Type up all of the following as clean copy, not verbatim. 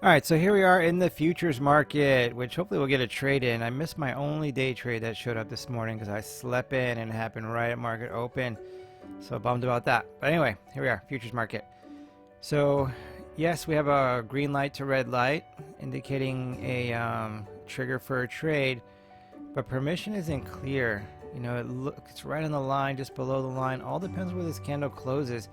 All right, so here we are in the futures market, which hopefully we'll get a trade in. I missed my only day trade that showed up this morning because I slept in and it happened right at market open. So bummed about that. But anyway, here we are, futures market. So yes, we have a green light to red light indicating a trigger for a trade, but permission isn't clear. You know, it's right on the line, just below the line. All depends where this candle closes.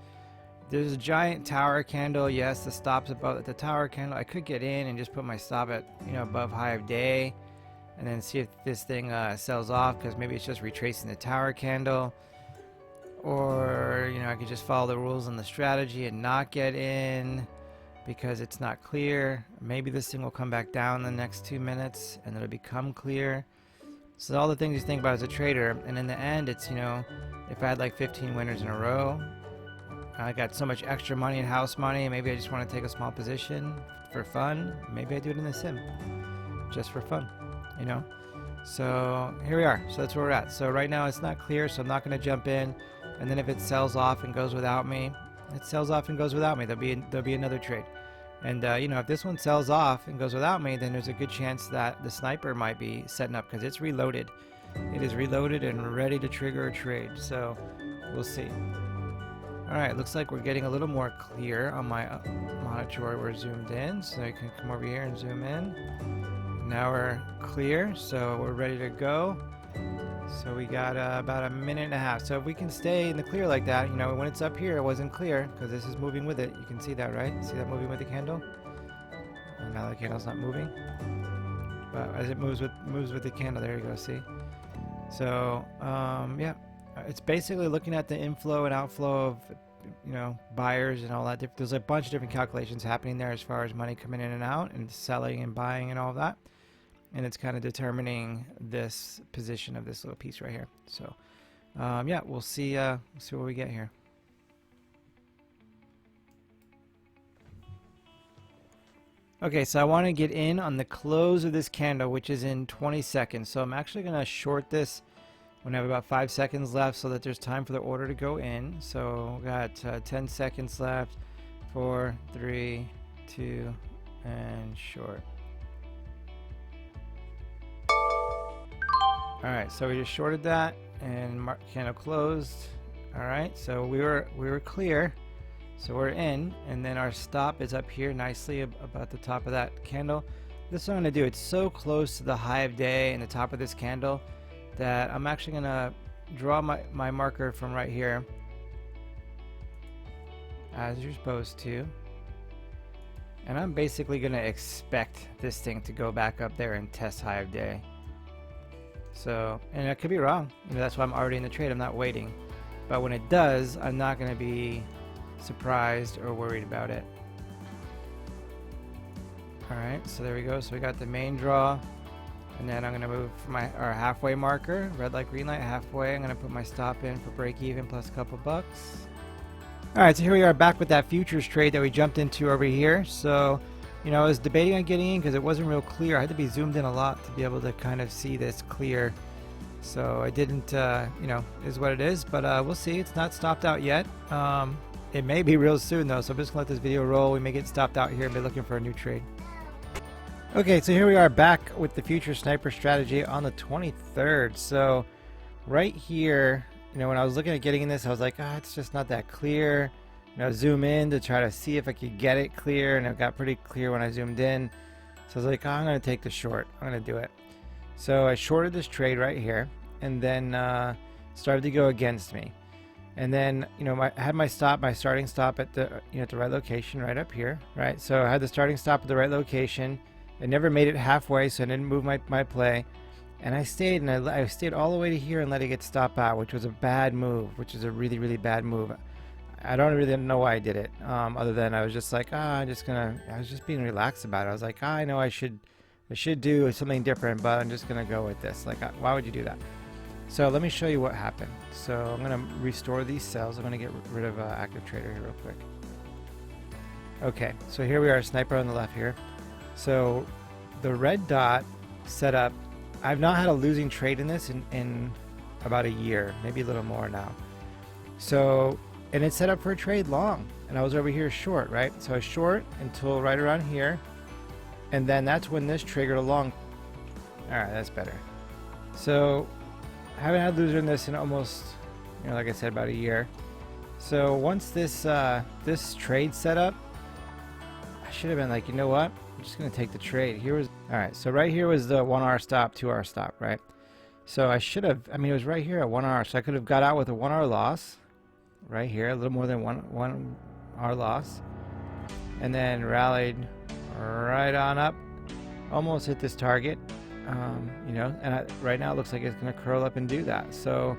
There's a giant tower candle. Yes, the stop's above the tower candle. I could get in and just put my stop at, above high of day and then see if this thing sells off, because maybe it's just retracing the tower candle. Or, I could just follow the rules on the strategy and not get in because it's not clear. Maybe this thing will come back down in the next 2 minutes and it'll become clear. So all the things you think about as a trader. And in the end, it's, if I had like 15 winners in a row, I got so much extra money and house money, maybe I just want to take a small position for fun. Maybe I do it in the sim, just for fun, So here we are. So that's where we're at. So right now it's not clear, so I'm not going to jump in. And then if it sells off and goes without me, it sells off and goes without me. There'll be another trade. And if this one sells off and goes without me, then there's a good chance that the sniper might be setting up because it's reloaded. It is reloaded and ready to trigger a trade. So we'll see. Alright, looks like we're getting a little more clear on my monitor where we're zoomed in, so you can come over here and zoom in. Now we're clear, so we're ready to go. So we got about a minute and a half. So if we can stay in the clear like that, when it's up here it wasn't clear because this is moving with it. You can see that, right? See that moving with the candle? And now the candle's not moving. But as it moves with the candle, there you go, see? So, yeah. It's basically looking at the inflow and outflow of, buyers and all that. There's a bunch of different calculations happening there as far as money coming in and out and selling and buying and all of that. And it's kind of determining this position of this little piece right here. So, yeah, we'll see what we get here. Okay, so I want to get in on the close of this candle, which is in 20 seconds. So I'm actually going to short this when I have about 5 seconds left so that there's time for the order to go in. So we got 10 seconds left. 4, 3, 2, and short. Alright, so we just shorted that and candle closed. Alright, so we were clear. So we're in, and then our stop is up here nicely about the top of that candle. This is what I'm going to do. It's so close to the high of day and the top of this candle that I'm actually going to draw my marker from right here, as you're supposed to. And I'm basically going to expect this thing to go back up there and test high of day. So, and I could be wrong. That's why I'm already in the trade. I'm not waiting. But when it does, I'm not going to be surprised or worried about it. Alright, so there we go. So we got the main draw. And then I'm going to move our halfway marker, red light, green light, halfway. I'm going to put my stop in for break even plus a couple bucks. Alright, so here we are back with that futures trade that we jumped into over here. So, I was debating on getting in because it wasn't real clear. I had to be zoomed in a lot to be able to kind of see this clear. So I didn't, is what it is. But we'll see. It's not stopped out yet. It may be real soon though. So I'm just going to let this video roll. We may get stopped out here and be looking for a new trade. Okay, so here we are back with the future sniper strategy on the 23rd. So right here, when I was looking at getting in this, I was like, it's just not that clear. Zoom in to try to see if I could get it clear, and it got pretty clear when I zoomed in. So I was like, I'm going to take the short. I'm going to do it. So I shorted this trade right here, and then started to go against me. And then, I had my starting stop at the, at the right location, right up here, right? So I had the starting stop at the right location. I never made it halfway, so I didn't move my play. And I stayed, and I stayed all the way to here and let it get stopped out, which was a bad move, which is a really, really bad move. I don't really know why I did it, other than I was just like, I was just being relaxed about it. I was like, I know I should do something different, but I'm just going to go with this. Like, why would you do that? So let me show you what happened. So I'm going to restore these cells. I'm going to get rid of active trader here real quick. Okay, so here we are, sniper on the left here. So the red dot set up, I've not had a losing trade in this in about a year, maybe a little more now. So, and it's set up for a trade long, and I was over here short, right? So I was short until right around here, And then that's when this triggered along. All right, that's better. So I haven't had loser in this in almost, like I said, about a year. So once this this trade set up, I should have been like, you know what? I'm just gonna take the trade. All right. So right here was the 1 hour stop, 2 hour stop, right? So I should have. It was right here at 1 hour, so I could have got out with a 1 hour loss, right here, a little more than one hour loss, and then rallied right on up, almost hit this target. And right now it looks like it's going to curl up and do that. So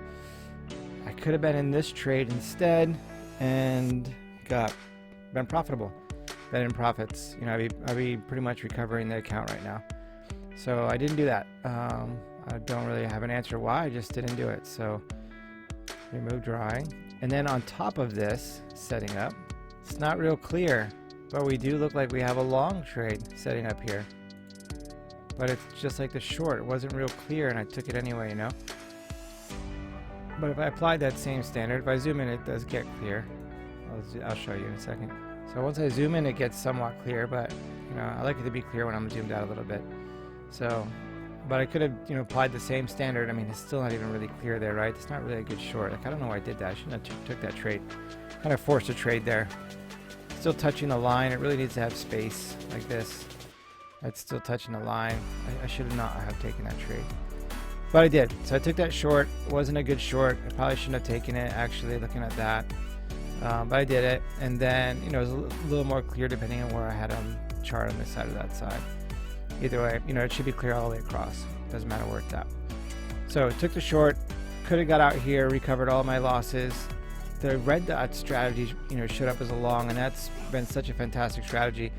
I could have been in this trade instead and been profitable, been in profits. I'd be pretty much recovering the account right now. So I didn't do that. I don't really have an answer why. I just didn't do it. So remove drawing, and then on top of this setting up, it's not real clear, but we do look like we have a long trade setting up here. But it's just like the short. It wasn't real clear, and I took it anyway, But if I applied that same standard, if I zoom in, it does get clear. I'll show you in a second. So once I zoom in, it gets somewhat clear, but I like it to be clear when I'm zoomed out a little bit. So, but I could have applied the same standard. It's still not even really clear there, right? It's not really a good short. I don't know why I did that. I shouldn't have took that trade. Kind of forced a trade there. Still touching the line. It really needs to have space like this. That's still touching the line. I should not have taken that trade, but I did. So I took that short. It wasn't a good short. I probably shouldn't have taken it, actually, looking at that. But I did it, and then it was a little more clear depending on where I had a chart on this side or that side. Either way, it should be clear all the way across. Doesn't matter where it's at. So I took the short. Could have got out here, recovered all my losses. The red dot strategy, showed up as a long, and that's been such a fantastic strategy.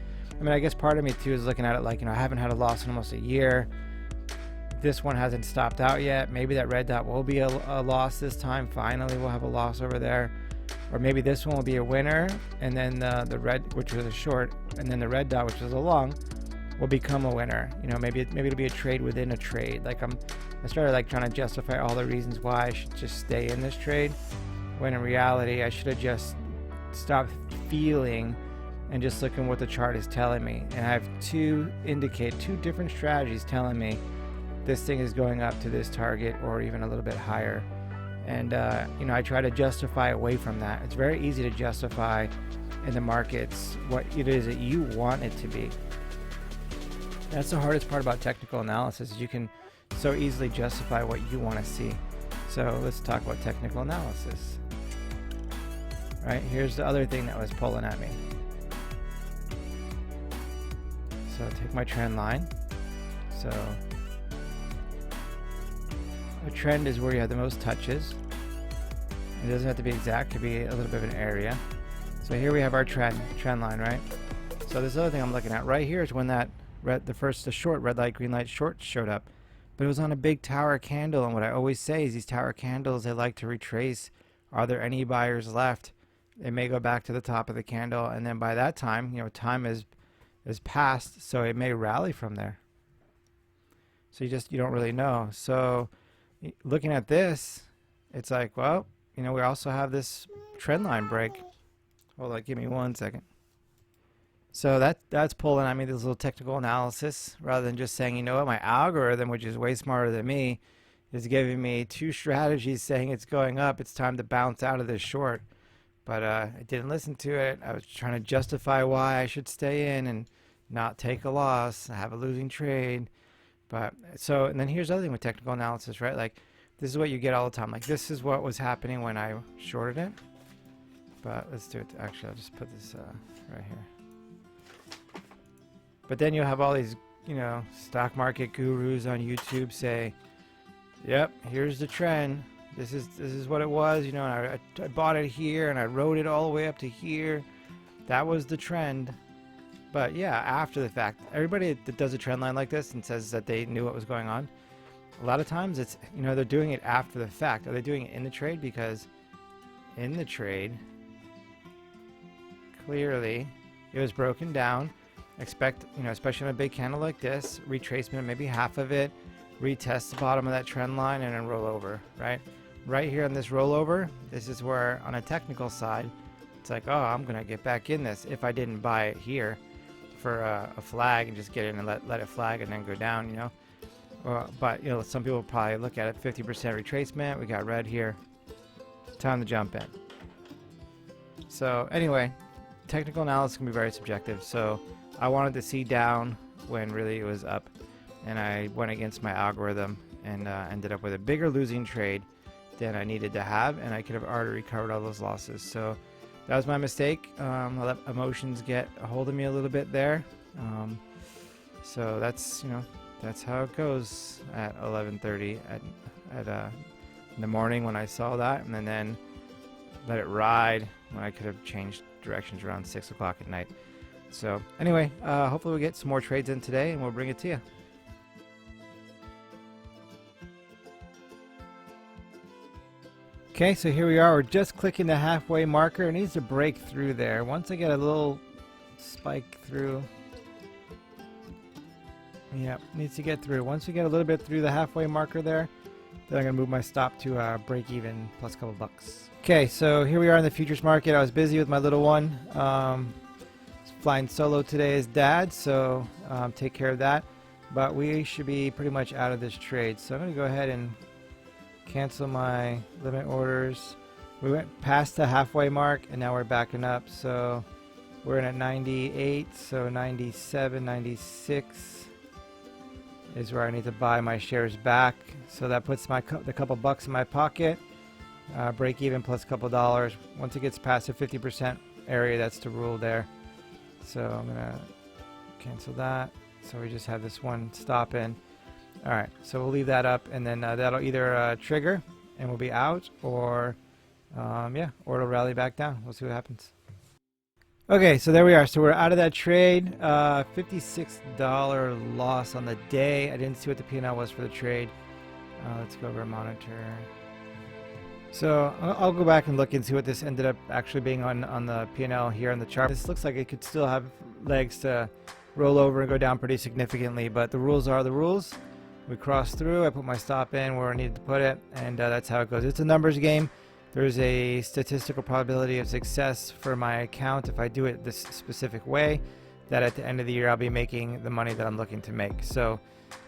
I guess part of me too is looking at it like, I haven't had a loss in almost a year. This one hasn't stopped out yet. Maybe that red dot will be a loss this time. Finally, we'll have a loss over there. Or maybe this one will be a winner, and then the red, which was a short, and then the red dot, which was a long, will become a winner. Maybe it'll be a trade within a trade. I started trying to justify all the reasons why I should just stay in this trade, when in reality I should have just stopped feeling and just looking what the chart is telling me. And I have two different strategies telling me this thing is going up to this target or even a little bit higher. And I try to justify away from that. It's very easy to justify in the markets what it is that you want it to be. That's the hardest part about technical analysis, is you can so easily justify what you want to see. So let's talk about technical analysis. Right, here's the other thing that was pulling at me. So take my trend line. So a trend is where you have the most touches. It doesn't have to be exact, it could be a little bit of an area. So here we have our trend line, right? So this other thing I'm looking at right here is when that the short red light, green light short showed up. But it was on a big tower candle, and what I always say is these tower candles, they like to retrace. Are there any buyers left? It may go back to the top of the candle, and then by that time, time is passed, so it may rally from there. So you don't really know. So looking at this, it's like, well, we also have this trend line break. Hold on, give me 1 second. So that's pulling at me, this little technical analysis, rather than just saying, my algorithm, which is way smarter than me, is giving me two strategies saying it's going up, it's time to bounce out of this short. But I didn't listen to it. I was trying to justify why I should stay in and not take a loss, have a losing trade. And then here's the other thing with technical analysis, right? This is what you get all the time. This is what was happening when I shorted it. But let's do it. Actually, I'll just put this right here. But then you'll have all these, stock market gurus on YouTube say, yep, here's the trend. This is what it was, and I bought it here and I rode it all the way up to here. That was the trend. But yeah, after the fact, everybody that does a trend line like this and says that they knew what was going on, a lot of times it's, they're doing it after the fact. Are they doing it in the trade? Because in the trade, clearly it was broken down. Expect, especially in a big candle like this, retracement, maybe half of it, retest the bottom of that trend line and then roll over, right? Right here on this rollover, this is where on a technical side, it's like, oh, I'm going to get back in this if I didn't buy it here. for a flag and just get in and let it flag and then go down, you know. But you know, some people probably look at it 50% retracement. We got red here. Time to jump in. So anyway, technical analysis can be very subjective. So I wanted to see down when really it was up, and I went against my algorithm and ended up with a bigger losing trade than I needed to have, and I could have already recovered all those losses. So that was my mistake. I let emotions get a hold of me a little bit there. So that's, you know, that's how it goes at 11:30 in the morning when I saw that, and then let it ride when I could have changed directions around 6 o'clock at night. So anyway, hopefully we'll get some more trades in today and we'll bring it to you. Okay, so here we are. We're just clicking the halfway marker. It needs to break through there. Once I get a little spike through, yeah, needs to get through. Once we get a little bit through the halfway marker there, then I'm gonna move my stop to break even plus a couple bucks. Okay, so here we are in the futures market. I was busy with my little one. Flying solo today as dad, so take care of that. But we should be pretty much out of this trade. So I'm gonna go ahead and cancel my limit orders. We went past the halfway mark and now we're backing up. So we're in at 98, so 97, 96 is where I need to buy my shares back. So that puts the couple bucks in my pocket. Break even plus a couple dollars. Once it gets past the 50% area, that's the rule there. So I'm gonna cancel that. So we just have this one stop in. All right, so we'll leave that up, and then that'll either trigger and we'll be out, or yeah, or it'll rally back down. We'll see what happens. Okay, so there we are. So we're out of that trade. $56 loss on the day. I didn't see what the P&L was for the trade. Let's go over and monitor. So I'll go back and look and see what this ended up actually being on the P&L here on the chart. This looks like it could still have legs to roll over and go down pretty significantly, but the rules are the rules. We crossed through. I put my stop in where I needed to put it, and that's how it goes. It's a numbers game. There's a statistical probability of success for my account if I do it this specific way, that at the end of the year I'll be making the money that I'm looking to make. So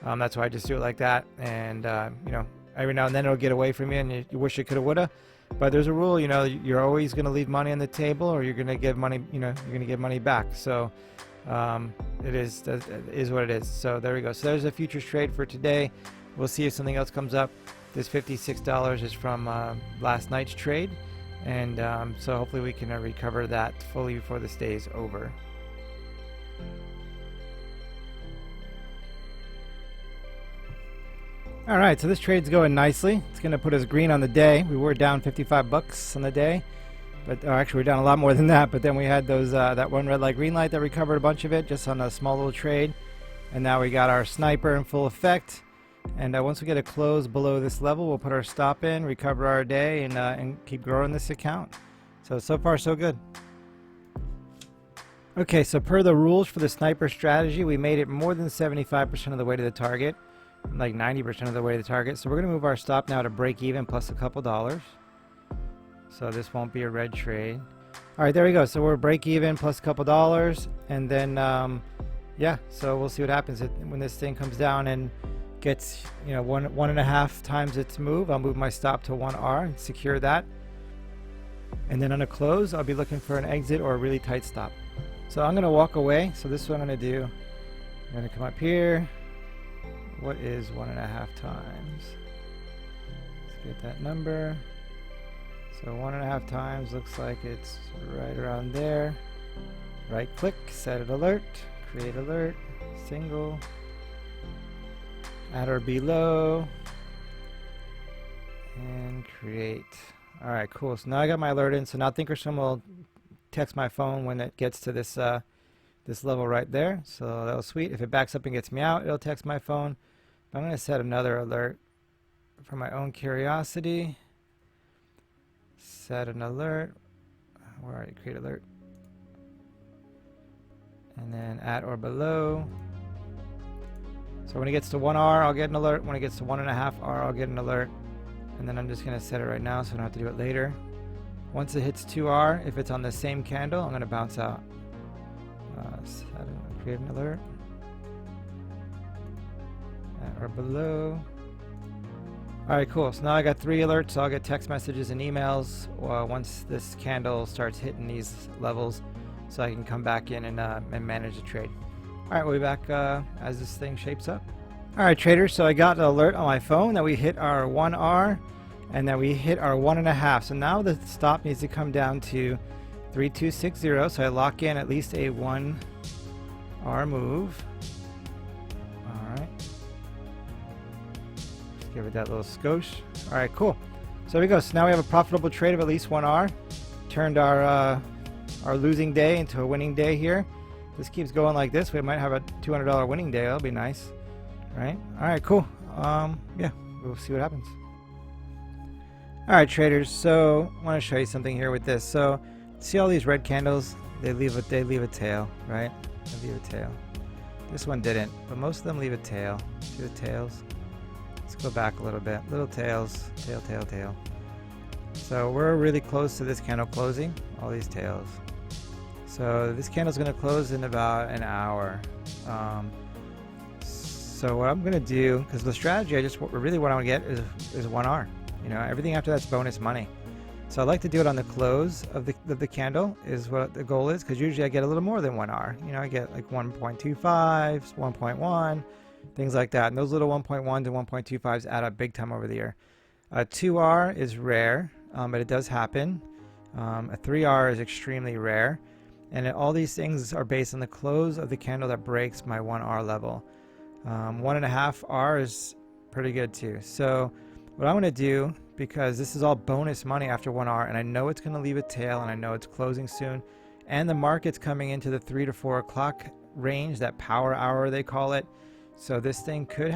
that's why I just do it like that. And you know, every now and then it'll get away from you, and you wish it coulda, woulda. But there's a rule, you know, you're always going to leave money on the table, or you're going to give money, you know, you're going to give money back. So it is what it is. So there we go. So there's a futures trade for today. We'll see if something else comes up. This $56 is from last night's trade, and so hopefully we can recover that fully before this day is over. All right, so this trade's going nicely. It's going to put us green on the day. We were down 55 bucks on the day, but actually we're down a lot more than that. But then we had those that one red light, green light that recovered a bunch of it just on a small little trade, and now we got our sniper in full effect. And once we get a close below this level, we'll put our stop in, recover our day, and keep growing this account. So far so good. Okay, so per the rules for the sniper strategy, we made it more than 75% of the way to the target, like 90% of the way to the target. So we're going to move our stop now to break even plus a couple dollars. So this won't be a red trade. All right, there we go. So we're break even plus a couple dollars, and then yeah, so we'll see what happens when this thing comes down and gets, you know, one and a half times its move. I'll move my stop to 1R and secure that, and then on a close I'll be looking for an exit or a really tight stop. So I'm gonna walk away. So this is what I'm gonna do. I'm gonna come up here. What is 1.5 times? Let's get that number. So 1.5 times looks like it's right around there. Right click, set it alert, create alert, single, at or below, and create. All right, cool. So now I got my alert in. So now Thinkorswim will text my phone when it gets to this this level right there. So that was sweet. If it backs up and gets me out, it'll text my phone. But I'm going to set another alert for my own curiosity. Set an alert. Where are you? Create alert. And then at or below. So when it gets to 1R, I'll get an alert. When it gets to 1.5R, I'll get an alert. And then I'm just going to set it right now so I don't have to do it later. Once it hits 2R, if it's on the same candle, I'm going to bounce out. Create an alert. At or below. Alright, cool. So now I got 3 alerts. So I'll get text messages and emails once this candle starts hitting these levels, so I can come back in and manage the trade. Alright, we'll be back as this thing shapes up. Alright, traders, so I got an alert on my phone that we hit our 1R and that we hit our 1.5. So now the stop needs to come down to 3260. So I lock in at least a 1R move. Alright. Just give it that little skosh. Alright, cool. So there we go. So now we have a profitable trade of at least 1R. Turned our losing day into a winning day here. This keeps going like this, we might have a $200 winning day. That'll be nice, right? All right, cool. Yeah, we'll see what happens. All right, traders. So I want to show you something here with this. So see all these red candles? They leave a tail, right? They leave a tail. This one didn't, but most of them leave a tail. See the tails? Let's go back a little bit. Little tails, tail, tail, tail. So we're really close to this candle closing. All these tails. So this candle's going to close in about an hour. So what I'm going to do, because the strategy really what I want to get is 1R. You know, everything after that's bonus money. So I like to do it on the close of the candle is what the goal is, because usually I get a little more than 1R. You know, I get like 1.25, 1.1, things like that. And those little 1.1s and 1.25s add up big time over the year. 2R is rare, but it does happen. A 3R is extremely rare. And all these things are based on the close of the candle that breaks my 1R level. 1.5R is pretty good too. So what I'm going to do, because this is all bonus money after 1R, and I know it's going to leave a tail, and I know it's closing soon, and the market's coming into the 3 to 4 o'clock range, that power hour they call it. So this thing could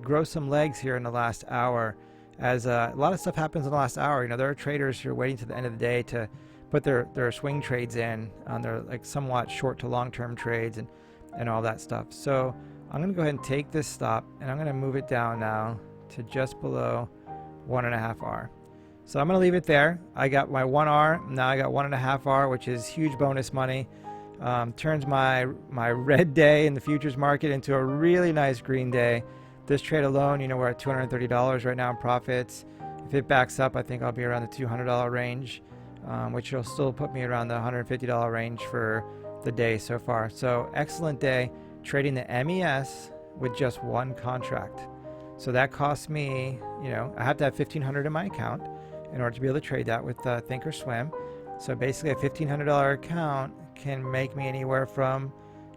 grow some legs here in the last hour, as a lot of stuff happens in the last hour. You know, there are traders who are waiting to the end of the day to put their swing trades in on their like somewhat short to long-term trades and all that stuff. So I'm going to go ahead and take this stop, and I'm going to move it down now to just below 1.5R. So I'm going to leave it there. I got my 1R. Now I got 1.5R, which is huge bonus money. Turns my red day in the futures market into a really nice green day. This trade alone, you know, we're at $230 right now in profits. If it backs up, I think I'll be around the $200 range. Which will still put me around the $150 range for the day so far. So excellent day trading the MES with just one contract. So that cost me, you know, I have to have $1,500 in my account in order to be able to trade that with Thinkorswim. So basically a $1,500 account can make me anywhere from,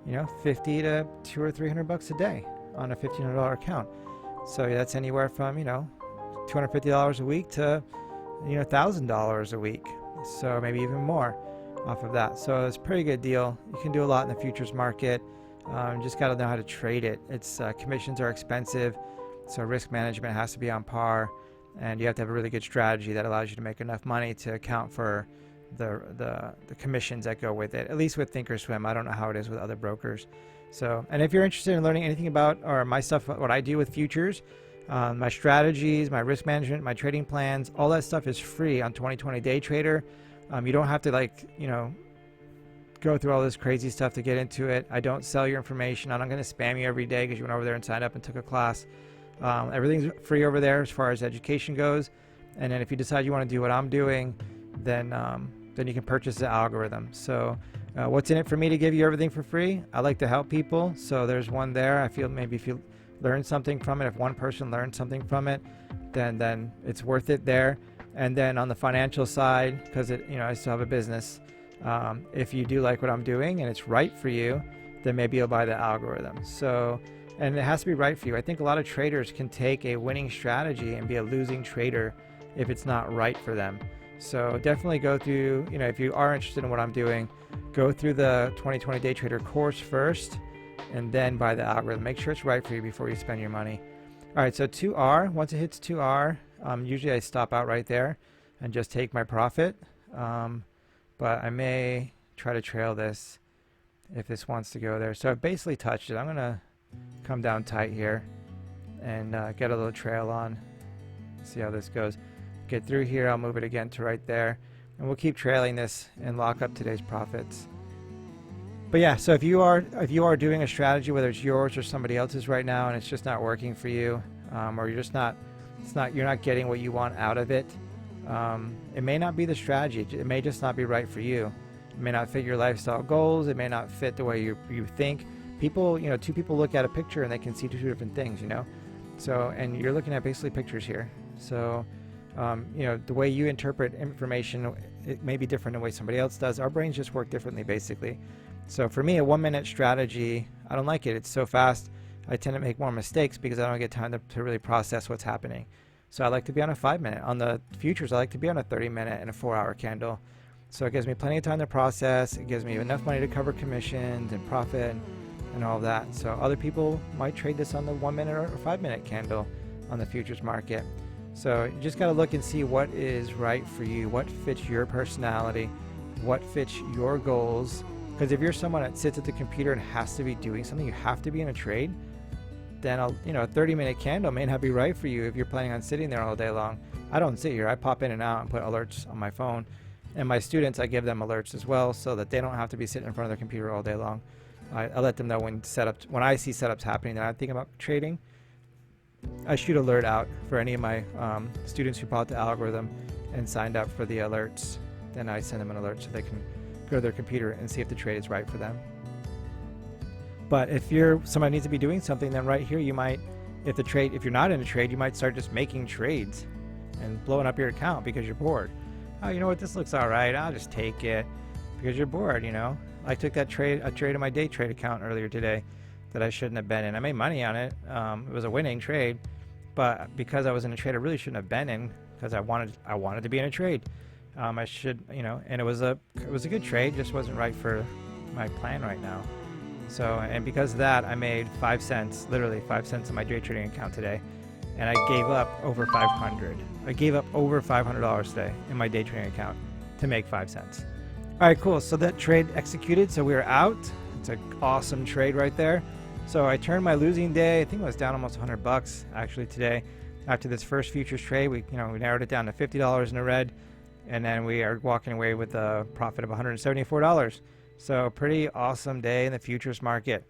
you know, 50 to $200 or $300 a day on a $1,500 account. So that's anywhere from, you know, $250 a week to, you know, $1,000 a week. So maybe even more off of that. So it's a pretty good deal. You can do a lot in the futures market. Just got to know how to trade it. It's commissions are expensive, so risk management has to be on par, and you have to have a really good strategy that allows you to make enough money to account for the commissions that go with it. At least with Thinkorswim. I don't know how it is with other brokers. So, and if you're interested in learning anything about or my stuff, what I do with futures, my strategies, my risk management, my trading plans, all that stuff is free on 2020 Day Trader. You don't have to, like, you know, go through all this crazy stuff to get into it. I don't sell your information. I'm not going to spam you every day because you went over there and signed up and took a class. Everything's free over there as far as education goes. And then if you decide you want to do what I'm doing, then you can purchase the algorithm. So what's in it for me to give you everything for free? I like to help people. So there's one there. I feel maybe if you learn something from it, if one person learns something from it, then it's worth it there. And then on the financial side, because I still have a business, if you do like what I'm doing and it's right for you, then maybe you'll buy the algorithm. So, and it has to be right for you. I think a lot of traders can take a winning strategy and be a losing trader if it's not right for them. So definitely go through, if you are interested in what I'm doing, go through the 2020 Day Trader course first and then buy the algorithm. Make sure it's right for you before you spend your money. All right, so 2R, once it hits 2R, usually I stop out right there and just take my profit. But I may try to trail this if this wants to go there. So I've basically touched it. I'm going to come down tight here and get a little trail on. See how this goes. Get through here. I'll move it again to right there. And we'll keep trailing this and lock up today's profits. But yeah, so if you are doing a strategy, whether it's yours or somebody else's right now, and it's just not working for you, or you're just not, you're not getting what you want out of it. It may not be the strategy. It may just not be right for you. It may not fit your lifestyle goals. It may not fit the way you think. People, two people look at a picture and they can see two different things, So, and you're looking at basically pictures here. So, the way you interpret information, it may be different than the way somebody else does. Our brains just work differently, basically. So for me, a 1-minute strategy, I don't like it. It's so fast. I tend to make more mistakes because I don't get time to really process what's happening. So I like to be on a 5-minute. On the futures, I like to be on a 30-minute and a 4-hour candle. So it gives me plenty of time to process. It gives me enough money to cover commissions and profit and all of that. So other people might trade this on the 1-minute or 5-minute candle on the futures market. So you just got to look and see what is right for you, what fits your personality, what fits your goals. Because if you're someone that sits at the computer and has to be doing something, you have to be in a trade, then a 30-minute candle may not be right for you if you're planning on sitting there all day long. I don't sit here. I pop in and out and put alerts on my phone. And my students, I give them alerts as well so that they don't have to be sitting in front of their computer all day long. I let them know when I see setups happening that I'm thinking about trading. I shoot alert out for any of my students who bought the algorithm and signed up for the alerts. Then I send them an alert so they can go to their computer and see if the trade is right for them. But if somebody needs to be doing something, then right here you might, if you're not in a trade, you might start just making trades and blowing up your account because you're bored. Oh, you know what, this looks all right, I'll just take it, because you're bored, I took a trade in my day trade account earlier today that I shouldn't have been in. I made money on it. It was a winning trade, but because I was in a trade I really shouldn't have been in, because I wanted to be in a trade. I should, and it was a good trade, just wasn't right for my plan right now. So, and because of that, I made 5 cents, literally 5 cents in my day trading account today, and I gave up over 500. I gave up over $500 today in my day trading account to make 5 cents. All right, cool. So that trade executed. So we were out. It's an awesome trade right there. So I turned my losing day. I think it was down almost $100 actually today. After this first futures trade, we narrowed it down to $50 in the red, and then we are walking away with a profit of $174. So pretty awesome day in the futures market.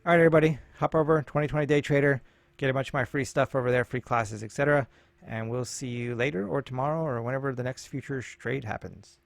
All right, everybody, hop over 2020 Day Trader, get a bunch of my free stuff over there, free classes, etc. And we'll see you later or tomorrow or whenever the next futures trade happens.